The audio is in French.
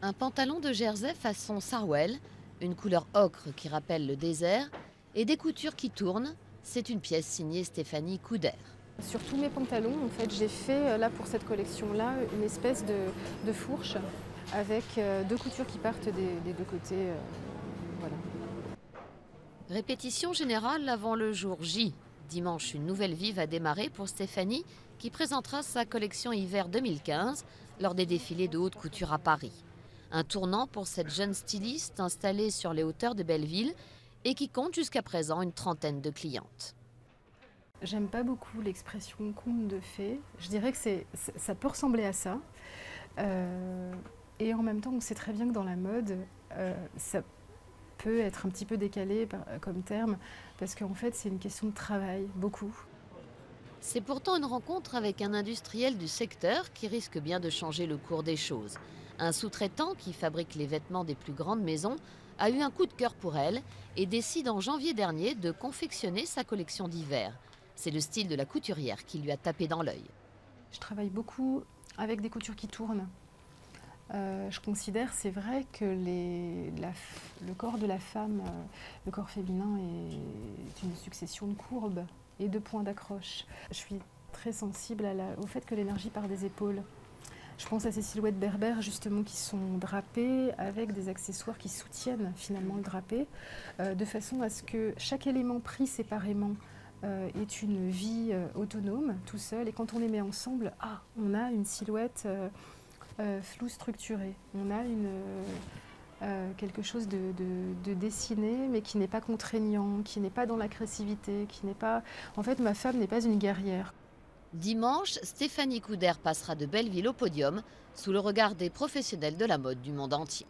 Un pantalon de jersey façon Sarwell, une couleur ocre qui rappelle le désert, et des coutures qui tournent. C'est une pièce signée Stéphanie Couder. Sur tous mes pantalons, en fait, j'ai fait, là, pour cette collection-là, une espèce de fourche avec deux coutures qui partent des deux côtés. Voilà. Répétition générale avant le jour J. Dimanche, une nouvelle vie va démarrer pour Stéphanie qui présentera sa collection hiver 2015 lors des défilés de haute couture à Paris. Un tournant pour cette jeune styliste installée sur les hauteurs de Belleville et qui compte jusqu'à présent une trentaine de clientes. J'aime pas beaucoup l'expression conte de fées. Je dirais que ça peut ressembler à ça. Et en même temps, on sait très bien que dans la mode, ça peut être un petit peu décalé comme terme, parce qu'en fait, c'est une question de travail, beaucoup. C'est pourtant une rencontre avec un industriel du secteur qui risque bien de changer le cours des choses. Un sous-traitant qui fabrique les vêtements des plus grandes maisons a eu un coup de cœur pour elle et décide en janvier dernier de confectionner sa collection d'hiver. C'est le style de la couturière qui lui a tapé dans l'œil. Je travaille beaucoup avec des coutures qui tournent. Je considère, c'est vrai, que le corps de la femme, le corps féminin est une succession de courbes et de points d'accroche. Je suis très sensible au fait que l'énergie part des épaules. Je pense à ces silhouettes berbères justement qui sont drapées avec des accessoires qui soutiennent finalement le drapé, de façon à ce que chaque élément pris séparément est une vie autonome, tout seul. Et quand on les met ensemble, on a une silhouette floue structurée. On a quelque chose de dessiné, mais qui n'est pas contraignant, qui n'est pas dans l'agressivité, qui n'est pas... En fait, ma femme n'est pas une guerrière. Dimanche, Stéphanie Couder passera de Belleville au podium sous le regard des professionnels de la mode du monde entier.